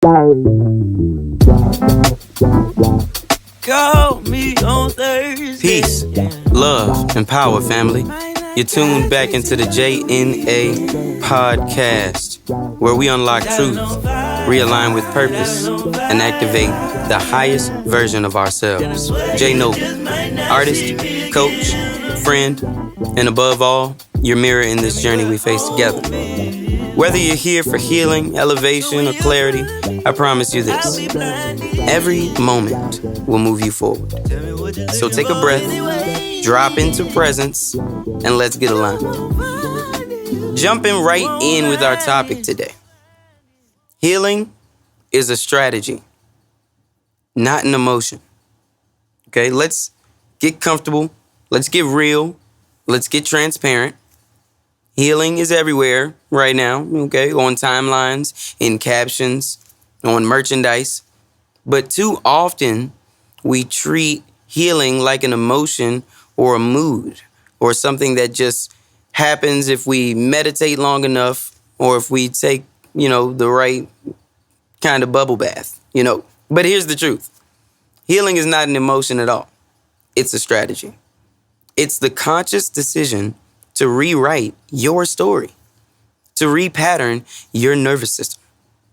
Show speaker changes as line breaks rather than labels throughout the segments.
Call me on Thursday.
Peace, love, and power, family. You're tuned back into the J.N.A. podcast, where we unlock truth, realign with purpose, and activate the highest version of ourselves. J.N.A, artist, coach, friend, and above all, your mirror in this journey we face together. Whether you're here for healing, elevation, or clarity, I promise you this: every moment will move you forward. So take a breath, drop into presence, and let's get aligned. Jumping right in with our topic today. Healing is a strategy, not an emotion. Okay, let's get comfortable. Let's get real. Let's get transparent. Healing is everywhere right now, okay? On timelines, in captions, on merchandise. But too often, we treat healing like an emotion or a mood or something that just happens if we meditate long enough or if we take, the right kind of bubble bath, But here's the truth. Healing is not an emotion at all. It's a strategy. It's the conscious decision to rewrite your story, to repattern your nervous system.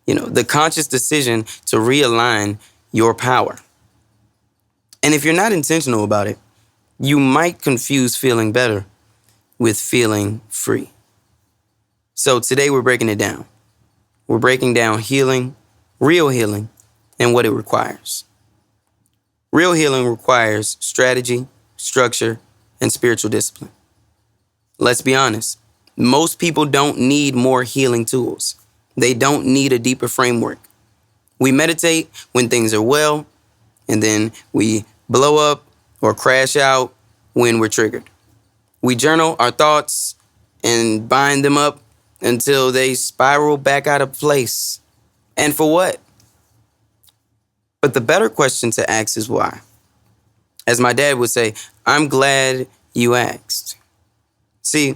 The conscious decision to realign your power. And if you're not intentional about it, you might confuse feeling better with feeling free. So today we're breaking it down. We're breaking down healing, real healing, and what it requires. Real healing requires strategy, structure, and spiritual discipline. Let's be honest. Most people don't need more healing tools. They don't need a deeper framework. We meditate when things are well, and then we blow up or crash out when we're triggered. We journal our thoughts and bind them up until they spiral back out of place. And for what? But the better question to ask is why. As my dad would say, I'm glad you asked. See,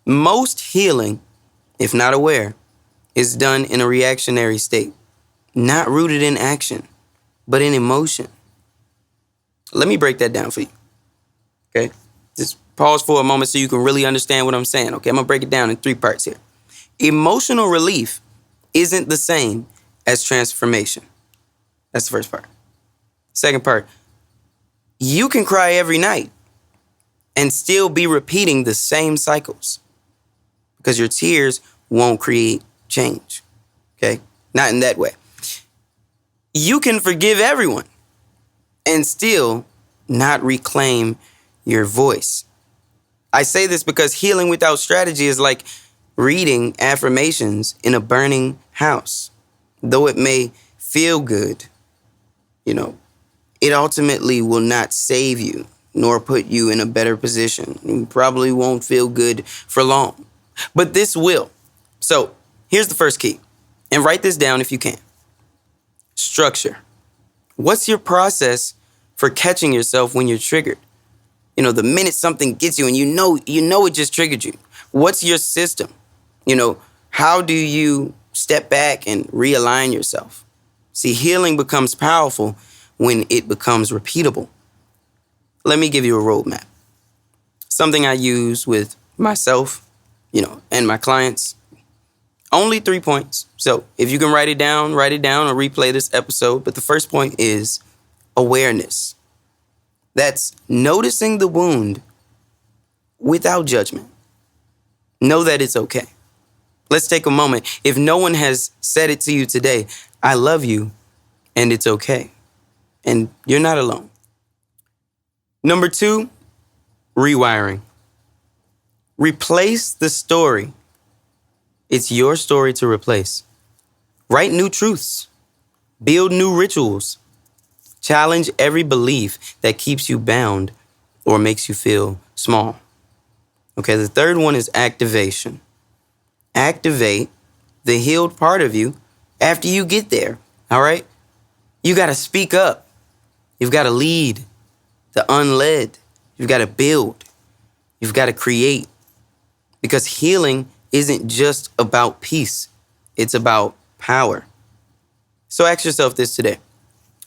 most healing, if not aware, is done in a reactionary state, not rooted in action, but in emotion. Let me break that down for you, okay? Just pause for a moment so you can really understand what I'm saying, okay? I'm gonna break it down in 3 parts here. Emotional relief isn't the same as transformation. That's the first part. Second part, you can cry every night and still be repeating the same cycles because your tears won't create change, okay? Not in that way. You can forgive everyone and still not reclaim your voice. I say this because healing without strategy is like reading affirmations in a burning house. Though it may feel good, it ultimately will not save you nor put you in a better position. You probably won't feel good for long, but this will. So here's the first key, and write this down if you can. Structure. What's your process for catching yourself when you're triggered? The minute something gets you and you know it just triggered you. What's your system? How do you step back and realign yourself? See, healing becomes powerful when it becomes repeatable. Let me give you a roadmap. Something I use with myself, and my clients. Only 3 points. So if you can write it down or replay this episode. But the first point is awareness. That's noticing the wound without judgment. Know that it's okay. Let's take a moment. If no one has said it to you today, I love you and it's okay. And you're not alone. Number 2, rewiring. Replace the story. It's your story to replace. Write new truths. Build new rituals. Challenge every belief that keeps you bound or makes you feel small. Okay, the third one is activation. Activate the healed part of you after you get there, all right? You got to speak up. You've got to lead the unled. You've got to build. You've got to create. Because healing isn't just about peace. It's about power. So ask yourself this today.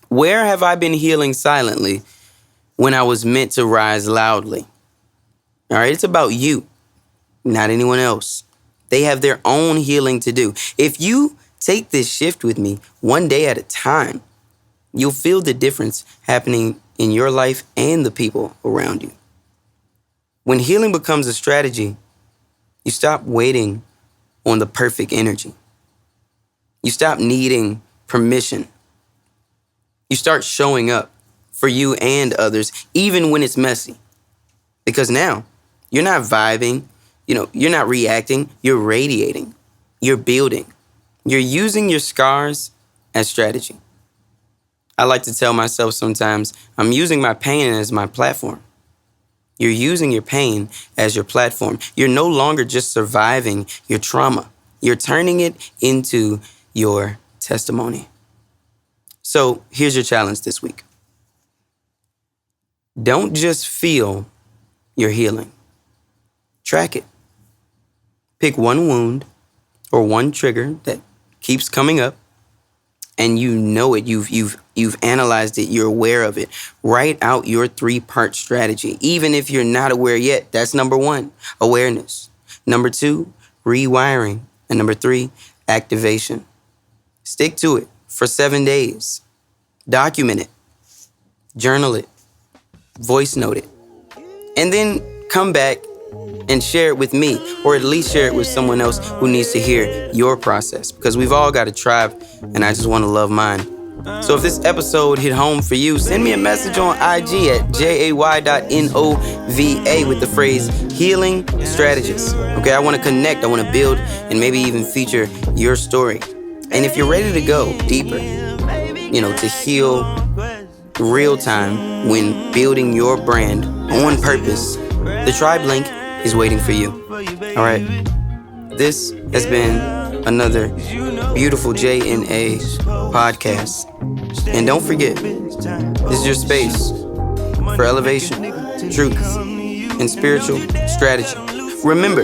Where have I been healing silently when I was meant to rise loudly? All right, it's about you, not anyone else. They have their own healing to do. If you take this shift with me one day at a time, you'll feel the difference happening in your life and the people around you. When healing becomes a strategy, you stop waiting on the perfect energy. You stop needing permission. You start showing up for you and others, even when it's messy. Because now you're not vibing, you're not reacting, you're radiating, you're building, you're using your scars as strategy. I like to tell myself sometimes, I'm using my pain as my platform. You're using your pain as your platform. You're no longer just surviving your trauma. You're turning it into your testimony. So here's your challenge this week. Don't just feel your healing. Track it. Pick one wound or one trigger that keeps coming up, and you know it. You've analyzed it. You're aware of it. Write out your 3-part strategy. Even if you're not aware yet, that's number 1, awareness. Number 2, rewiring. And number 3, activation. Stick to it for 7 days. Document it. Journal it. Voice note it. And then come back and share it with me, or at least share it with someone else who needs to hear your process, because we've all got a tribe, and I just want to love mine. So if this episode hit home for you, send me a message on IG at JAY.NOVA with the phrase healing strategies. Okay, I want to connect, I want to build, and maybe even feature your story. And if you're ready to go deeper, to heal real time when building your brand on purpose, the Tribe link is waiting for you. All right. This has been another beautiful J.N.A. podcast. And don't forget, this is your space for elevation, truth, and spiritual strategy. Remember,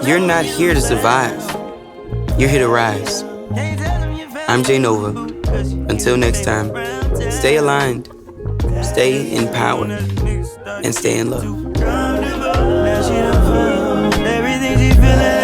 you're not here to survive. You're here to rise. I'm J.Nova. Until next time, stay aligned, stay in power, and stay in love.
Everything she feeling